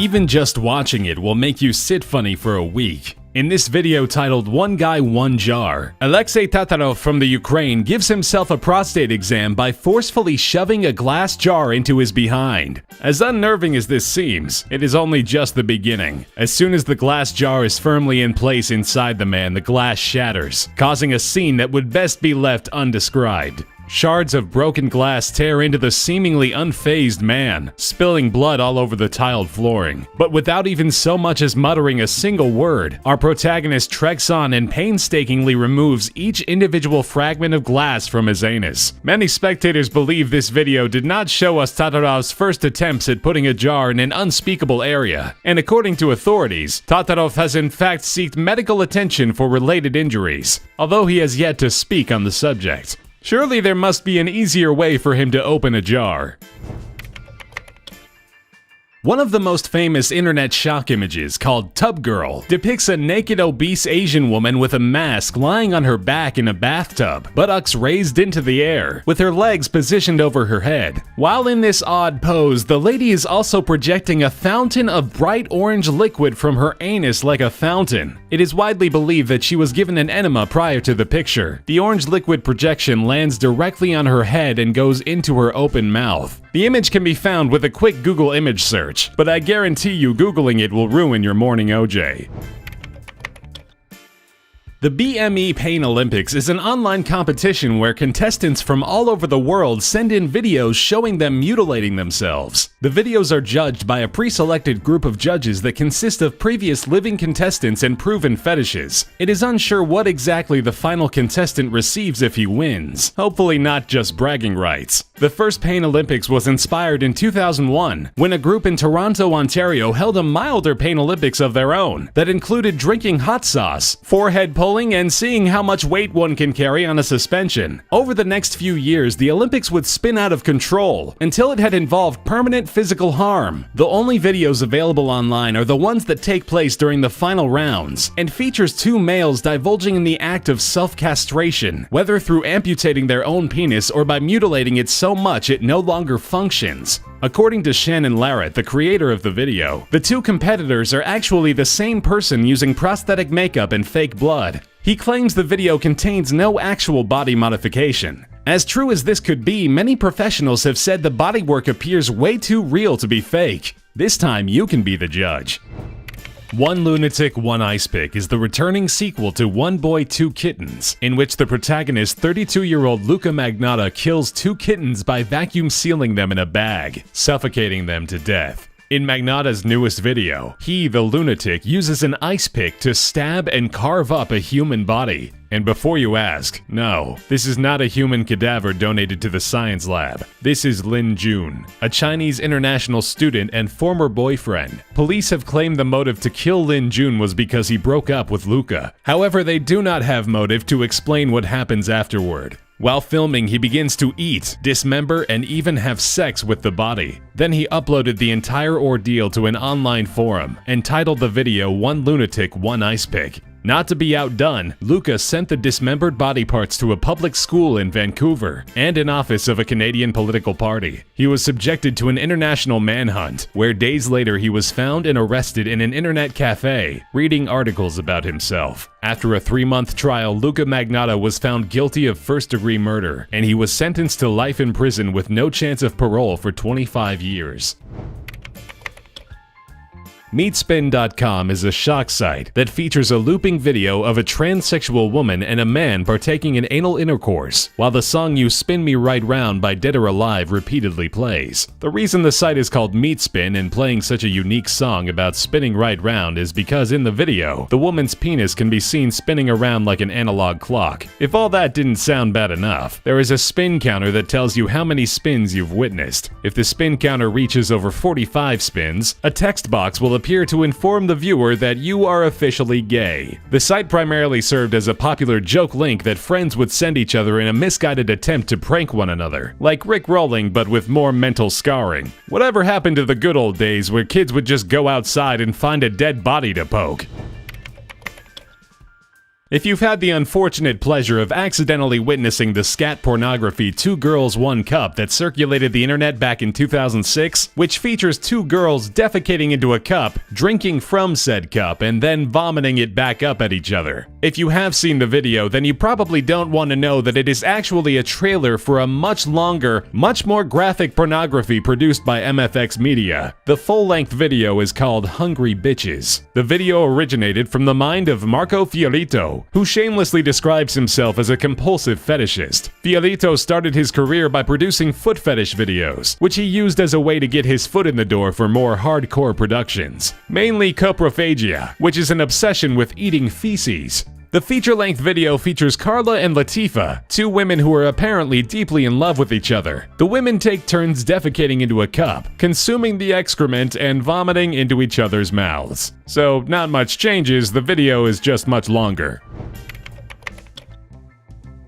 Even just watching it will make you sit funny for a week. In this video titled One Guy, One Jar, Alexei Tatarov from the Ukraine gives himself a prostate exam by forcefully shoving a glass jar into his behind. As unnerving as this seems, it is only just the beginning. As soon as the glass jar is firmly in place inside the man, the glass shatters, causing a scene that would best be left undescribed. Shards of broken glass tear into the seemingly unfazed man, spilling blood all over the tiled flooring. But without even so much as muttering a single word, our protagonist treks on and painstakingly removes each individual fragment of glass from his anus. Many spectators believe this video did not show us Tatarov's first attempts at putting a jar in an unspeakable area, and according to authorities, Tatarov has in fact sought medical attention for related injuries, although he has yet to speak on the subject. Surely there must be an easier way for him to open a jar. One of the most famous internet shock images, called Tub Girl, depicts a naked obese Asian woman with a mask lying on her back in a bathtub, buttocks raised into the air, with her legs positioned over her head. While in this odd pose, the lady is also projecting a fountain of bright orange liquid from her anus like a fountain. It is widely believed that she was given an enema prior to the picture. The orange liquid projection lands directly on her head and goes into her open mouth. The image can be found with a quick Google image search, but I guarantee you Googling it will ruin your morning OJ. The BME Pain Olympics is an online competition where contestants from all over the world send in videos showing them mutilating themselves. The videos are judged by a pre-selected group of judges that consist of previous living contestants and proven fetishes. It is unsure what exactly the final contestant receives if he wins. Hopefully not just bragging rights. The first Pain Olympics was inspired in 2001, when a group in Toronto, Ontario held a milder Pain Olympics of their own that included drinking hot sauce, forehead pulling, and seeing how much weight one can carry on a suspension. Over the next few years, the Olympics would spin out of control until it had involved permanent physical harm. The only videos available online are the ones that take place during the final rounds, and features two males divulging in the act of self-castration, whether through amputating their own penis or by mutilating it so much it no longer functions. According to Shannon Larratt, the creator of the video, the two competitors are actually the same person using prosthetic makeup and fake blood. He claims the video contains no actual body modification. As true as this could be, many professionals have said the bodywork appears way too real to be fake. This time you can be the judge. One Lunatic, One Ice Pick is the returning sequel to One Boy, Two Kittens, in which the protagonist, 32-year-old Luca Magnotta, kills two kittens by vacuum sealing them in a bag, suffocating them to death. In Magnotta's newest video, he, the lunatic, uses an ice pick to stab and carve up a human body. And before you ask, no, this is not a human cadaver donated to the science lab. This is Lin Jun, a Chinese international student and former boyfriend. Police have claimed the motive to kill Lin Jun was because he broke up with Luca. However, they do not have motive to explain what happens afterward. While filming, he begins to eat, dismember, and even have sex with the body. Then he uploaded the entire ordeal to an online forum and titled the video One Lunatic, One Ice Pick. Not to be outdone, Luca sent the dismembered body parts to a public school in Vancouver and an office of a Canadian political party. He was subjected to an international manhunt, where days later he was found and arrested in an internet cafe, reading articles about himself. After a 3-month trial, Luca Magnotta was found guilty of first-degree murder, and he was sentenced to life in prison with no chance of parole for 25 years. Meatspin.com is a shock site that features a looping video of a transsexual woman and a man partaking in anal intercourse, while the song You Spin Me Right Round by Dead or Alive repeatedly plays. The reason the site is called Meatspin and playing such a unique song about spinning right round is because in the video, the woman's penis can be seen spinning around like an analog clock. If all that didn't sound bad enough, there is a spin counter that tells you how many spins you've witnessed. If the spin counter reaches over 45 spins, a text box will appear to inform the viewer that you are officially gay. The site primarily served as a popular joke link that friends would send each other in a misguided attempt to prank one another, like Rickrolling but with more mental scarring. Whatever happened to the good old days where kids would just go outside and find a dead body to poke? If you've had the unfortunate pleasure of accidentally witnessing the scat pornography 2 Girls 1 Cup that circulated the internet back in 2006, which features 2 girls defecating into a cup, drinking from said cup, and then vomiting it back up at each other. If you have seen the video, then you probably don't want to know that it is actually a trailer for a much longer, much more graphic pornography produced by MFX Media. The full-length video is called Hungry Bitches. The video originated from the mind of Marco Fiorito, who shamelessly describes himself as a compulsive fetishist. Fiorito started his career by producing foot fetish videos, which he used as a way to get his foot in the door for more hardcore productions. Mainly coprophagia, which is an obsession with eating feces. The feature-length video features Carla and Latifa, 2 women who are apparently deeply in love with each other. The women take turns defecating into a cup, consuming the excrement, and vomiting into each other's mouths. So, not much changes, the video is just much longer.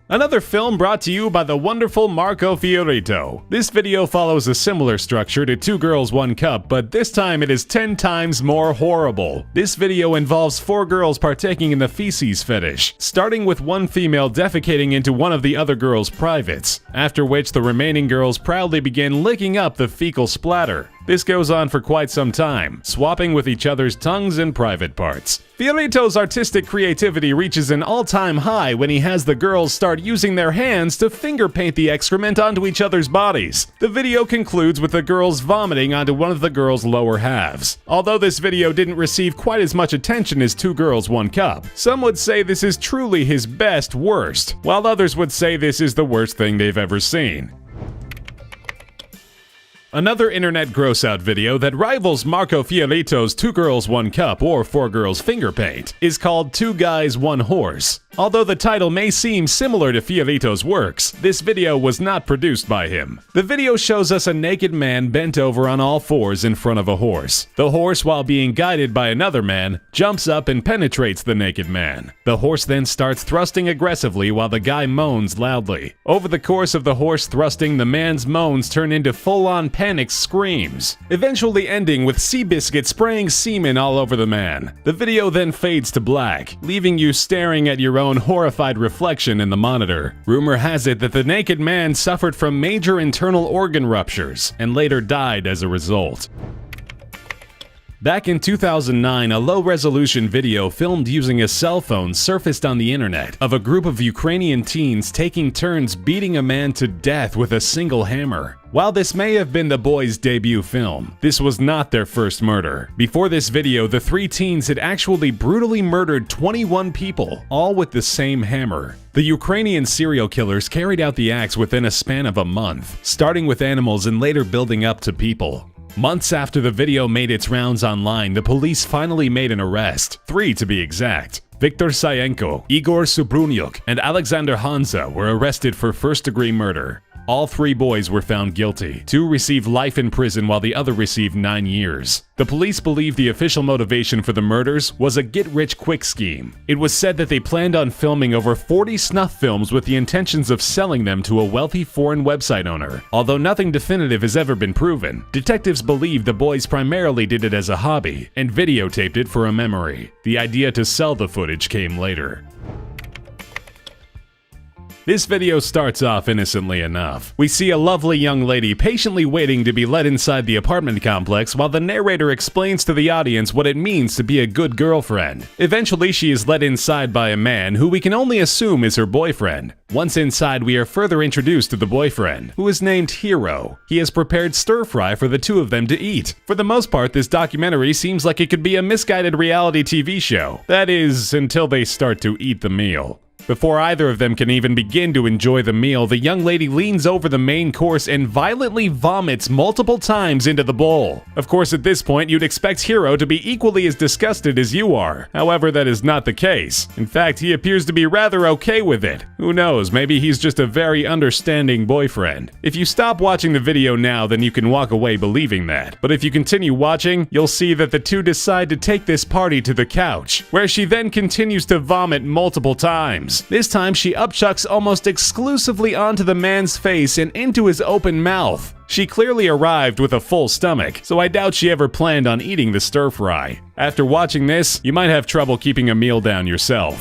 Another film brought to you by the wonderful Marco Fiorito. This video follows a similar structure to 2 Girls 1 Cup, but this time it is 10 times more horrible. This video involves 4 girls partaking in the feces fetish, starting with one female defecating into one of the other girls' privates, after which the remaining girls proudly begin licking up the fecal splatter. This goes on for quite some time, swapping with each other's tongues and private parts. Fiorito's artistic creativity reaches an all-time high when he has the girls start using their hands to finger paint the excrement onto each other's bodies. The video concludes with the girls vomiting onto one of the girls' lower halves. Although this video didn't receive quite as much attention as 2 Girls 1 Cup, some would say this is truly his best worst, while others would say this is the worst thing they've ever seen. Another internet gross-out video that rivals Marco Fiorito's 2 Girls 1 Cup or 4 Girls Finger Paint is called 2 Guys 1 Horse. Although the title may seem similar to Fiorito's works, this video was not produced by him. The video shows us a naked man bent over on all fours in front of a horse. The horse, while being guided by another man, jumps up and penetrates the naked man. The horse then starts thrusting aggressively while the guy moans loudly. Over the course of the horse thrusting, the man's moans turn into full-on panic screams, eventually ending with Seabiscuit spraying semen all over the man. The video then fades to black, leaving you staring at your own horrified reflection in the monitor. Rumor has it that the naked man suffered from major internal organ ruptures and later died as a result. Back in 2009, a low-resolution video filmed using a cell phone surfaced on the internet of a group of Ukrainian teens taking turns beating a man to death with a single hammer. While this may have been the boys' debut film, this was not their first murder. Before this video, the 3 teens had actually brutally murdered 21 people, all with the same hammer. The Ukrainian serial killers carried out the acts within a span of a month, starting with animals and later building up to people. Months after the video made its rounds online, the police finally made an arrest, 3 to be exact. Viktor Sayenko, Igor Subrunyuk, and Alexander Hanza were arrested for first-degree murder. All 3 boys were found guilty. 2 received life in prison while the other received 9 years. The police believe the official motivation for the murders was a get-rich-quick scheme. It was said that they planned on filming over 40 snuff films with the intentions of selling them to a wealthy foreign website owner. Although nothing definitive has ever been proven, detectives believe the boys primarily did it as a hobby and videotaped it for a memory. The idea to sell the footage came later. This video starts off innocently enough. We see a lovely young lady patiently waiting to be let inside the apartment complex while the narrator explains to the audience what it means to be a good girlfriend. Eventually, she is let inside by a man who we can only assume is her boyfriend. Once inside, we are further introduced to the boyfriend, who is named Hero. He has prepared stir-fry for the 2 of them to eat. For the most part, this documentary seems like it could be a misguided reality TV show. That is, until they start to eat the meal. Before either of them can even begin to enjoy the meal, the young lady leans over the main course and violently vomits multiple times into the bowl. Of course, at this point, you'd expect Hero to be equally as disgusted as you are. However, that is not the case. In fact, he appears to be rather okay with it. Who knows, maybe he's just a very understanding boyfriend. If you stop watching the video now, then you can walk away believing that. But if you continue watching, you'll see that the 2 decide to take this party to the couch, where she then continues to vomit multiple times. This time, she upchucks almost exclusively onto the man's face and into his open mouth. She clearly arrived with a full stomach, so I doubt she ever planned on eating the stir-fry. After watching this, you might have trouble keeping a meal down yourself.